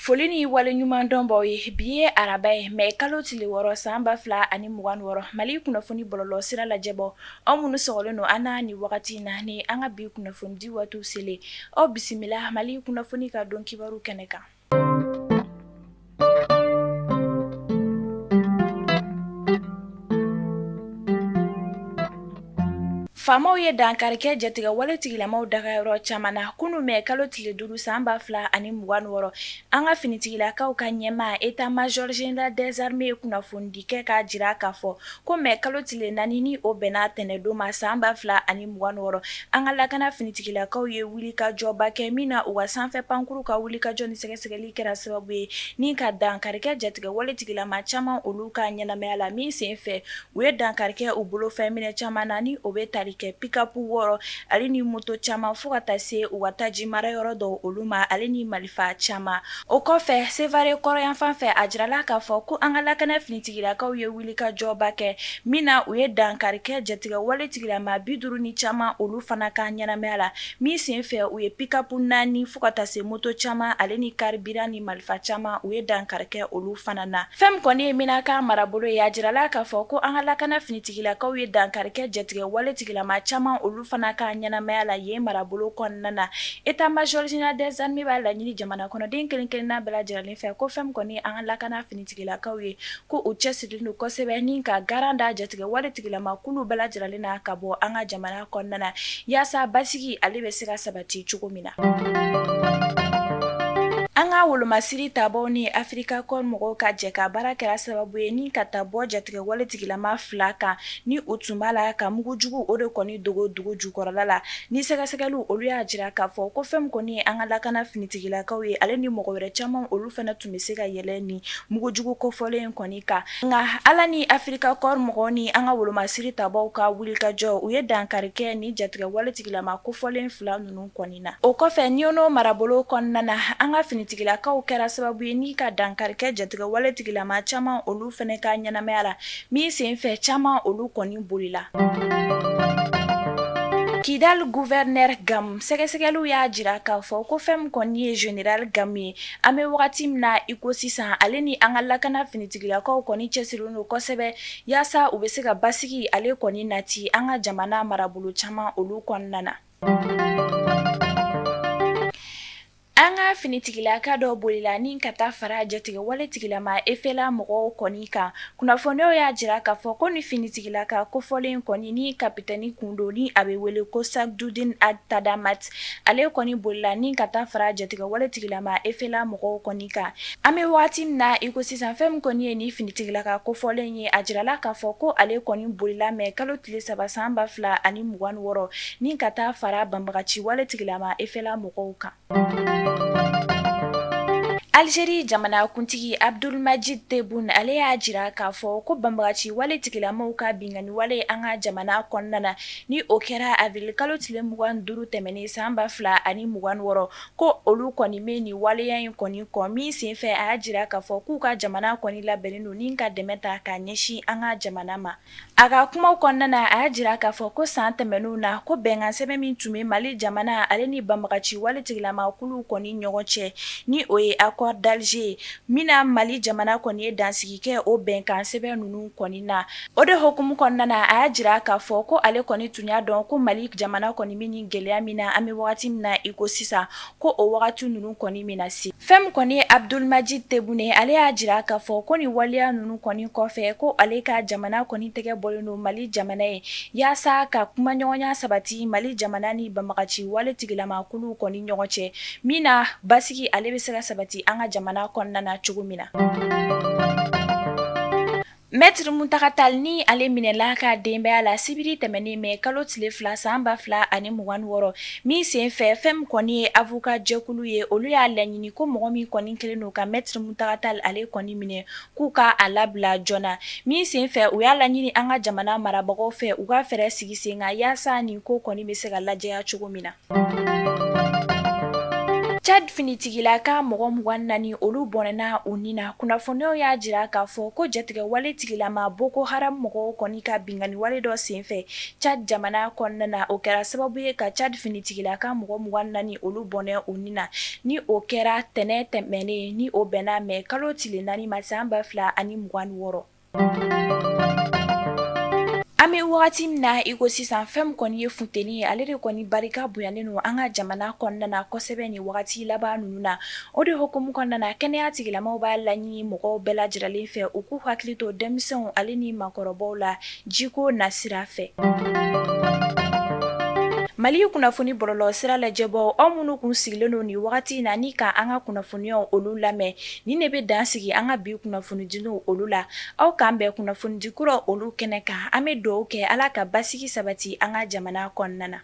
Foli ni wale ɲuman dɔn baw ye bi ye araba ye mais kalo tile wɔɔrɔ san 2026 Mali kunnafoni bɔlɔlɔ sira lajɛbɔ aw minnu sɔgɔlen don an na ni wagati in na ni an ka bi kunnafoni di waatiw selen aw bisimila Mali kunnafoni ka don kibaru kɛnɛ kan. Faamaw ye dankarikɛ jatigɛ wale tigilamaw dagayɔrɔ caman na kunun mɛn kalo tile 5 san 2026 an ka finitigilakaw ka ɲɛmaa état major général des armées kunnafoni kɛ k'a jira k'a fɔ ko mɛn kalo tile 4 ni o bɛnna tɛnɛndon ma san 2026 an ka lakana finitigilakaw ye wulikajɔba kɛ min na u ka sanfɛ pankuru ka wulikajɔ ni sɛgɛsɛgɛli kɛra sababu ye ni ka dankarikɛ jatigɛ wale tigilama caman olu ka ɲɛnamaya la min sen fɛ u ye dankarikɛ u bolo fɛn minɛ caman na ni o bɛ tali kɛ pick-up 6 ale ni moto caman fo ka taa se u ka taji mara yɔrɔ dɔw olu ma ale ni malifa caman o kɔfɛ Sevare kɔrɔyan fan fɛ a jirala k'a fɔ ko an ka lakana finitigilakaw ye wulikajɔba kɛ min na u ye dankarikɛ jatigɛ wale tigilama 50 ni caman olu fana ka ɲɛnamaya la min sen fɛ u ye pick-up 4 fo ka taa se moto caman ale ni carburant ni malifa caman u ye dankarikɛ olu fana na fɛn min kɔni ye Minaka marabolo ye a jirala k'a fɔ ko an ka lakana finitigilakaw ye dankarikɛ jatigɛ wale tigilama caman olu fana ka ɲɛnamaya la yen marabolo kɔnɔna na état major général des armées b'a laɲini jamana kɔnɔden kelen-kelenna bɛɛ lajɛlen fɛ ko fɛn min kɔni an ka lakana finitigilakaw ye ko u cɛsirilen don kosɛbɛ ni ka garan da jatigɛ wale tigilama kulu bɛɛ lajɛlen na ka bɔ an ka jamana kɔnɔna na yaasa basigi ale bɛ se ka sabati cogo min na. An ka wolomasiri tabaw ni Afrika kɔn mɔgɔw ka jɛ ka baara kɛra sababu ye ni ka taa bɔ jatigɛ wale tigilama 2 kan ni u tun b'a la ka mugujugu o de kɔni dogo dugu jukɔrɔla la ni sɛgɛsɛgɛliw olu y'a jira k'a fɔ ko fɛn min kɔni an ka lakana finitigilakaw ye ale ni mɔgɔ wɛrɛ caman olu fana tun bɛ se ka yɛlɛ ni mugujugu kofɔlen in kɔni kan nka ala ni Afrika kɔn mɔgɔw ni an ka wolomasiri tabaw ka wulikajɔ u ye dankarikɛ ni jatigɛ wale tigilama kofɔlen 2 ninnu kɔni na o kɔfɛ Niono marabolo kɔnɔna na an ka finitigilakaw kɛra sababu ye ni ka dankarikɛ jatigɛ wale tigilama caman olu fana ka ɲɛnamaya la min sen fɛ caman olu kɔni bolila. Kidal gouverneur Gam sɛgɛsɛgɛliw y'a jira k'a fɔ ko fɛn min kɔni ye général Gam ye an bɛ wagati min na i ko sisan ale ni an ka lakana finitigilakaw kɔni cɛsirilen don kosɛbɛ yaasa u bɛ se ka basigi ale kɔni nati an ka jamana marabolo caman olu kɔnɔna na. An ka finitigilaka dɔ bolila ni ka taa fara jatigɛ wale tigilama efela mɔgɔw kɔni kan kunnafoniyaw y'a jira k'a fɔ ko ni finitigilaka kofɔlen kɔni ni kapitɛni kundo ni a bɛ wele ko Sagdudin Tadamat ale kɔni bolila ni ka taa fara jatigɛ wale tigilama efela mɔgɔw kɔni kan an bɛ waati min na i ko sisan fɛn min kɔni ye ni finitigilaka kofɔlen ye a jirala k'a fɔ ko ale kɔni bolila mɛ kalo tile 3 san 2026 ni ka taa fara banbagaci wale tigilama efela mɔgɔw kan. Algérie jamana kuntigi Abdulmajid Tebboune ale y'a jira k'a fɔ ko banbagaci wale tigilamaw ka bingani wale an ka jamana kɔnɔna na ni o kɛra avril kalo tile 25 tɛmɛnen san 2026 ko olu kɔni bɛ ni waleya in kɔni kɔ min sen fɛ a y'a jira k'a fɔ k'u ka jamana kɔni labɛnnen don ni ka dɛmɛ ta k'a ɲɛsin an ka jamana ma a ka kumaw kɔnɔna na a y'a jira k'a fɔ ko san tɛmɛnenw na ko bɛnkan sɛbɛn min tun bɛ Mali jamana ale ni banbagaci wale tigilama kulu kɔni ɲɔgɔn cɛ ni o ye accord d'Alger mina Mali jamana kɔni ye dansigi kɛ o bɛnkan sɛbɛn ninnu kɔni na o de hukumu kɔnɔna na a y'a jira k'a fɔ ko ale kɔni tun y'a dɔn ko Mali jamana kɔni bɛ ni gɛlɛya min na an bɛ wagati min na i ko sisan ko o wagati ninnu kɔni bɛna se fɛn min kɔni ye Abdulmajid Tebboune ale y'a jira k'a fɔ ko ni waleya ninnu kɔni kɔfɛ ko ale ka jamana kɔni tɛgɛ bɔlen don Mali jamana ye yaasa ka kumaɲɔgɔnya sabati Mali jamana ni banbagaci wale tigilama kulu kɔni ɲɔgɔn cɛ min na basigi ale bɛ se ka sabati an ka jamana kɔnɔna na cogo min na. Maître Muntaka Tall ni ale minɛla ka denbaya la sibiri tɛmɛnen mɛ kalo tile 2 san 2026 min sen fɛ fɛn min kɔni ye avocat jɛkulu ye olu y'a laɲini ko mɔgɔ min kɔni kelen don ka Maître Muntaka Tall ale kɔni minɛ k'u ka a labila joona min sen fɛ u y'a laɲini an ka jamana marabagaw fɛ u ka fɛɛrɛ sigi sen kan yaasa nin ko kɔni bɛ se ka lajɛya cogo min na. Chad finitigilaka mɔgɔ 24 olu bɔnɛna u ni na. Kunnafoniyaw y'a jira k'a fɔ ko jatigɛ wale tigilama Boko Haram mɔgɔw kɔni ka bingani wale dɔ senfɛ Chad jamana kɔnɔna na. O kɛra sababu ye ka Chad finitigilaka mɔgɔ 24 olu bɔnɛ u ni na. Ni o kɛra tɛnɛ tɛmɛnen ni o bɛnna mais kalo tile 4 ma san 2026. An bɛ wagati min na i ko sisan fɛn min kɔni ye funteni ye ale de kɔni barika bonyanen don an ka jamana kɔnɔna na kosɛbɛ ni wagati laban ninnu na. O de hukumu kɔnɔna na kɛnɛya tigilamaw b'a laɲini mɔgɔw bɛɛ lajɛlen fɛ u k'u hakili to denmisɛnw ale ni makɔrɔbaw la jiko nasira fɛ. Mali kunnafoni bɔlɔlɔ sira lajɛbɔ aw minnu kun sigilen don ni wagati na ni ka an ka kunnafoniyaw olu lamɛn ni ne bɛ dan sigi an ka bi kunnafonidiw olu la aw k'an bɛn kunnafonidikuraw olu kɛnɛ kan an bɛ dugawu kɛ Ala ka basigi sabati an ka jamana kɔnɔna na.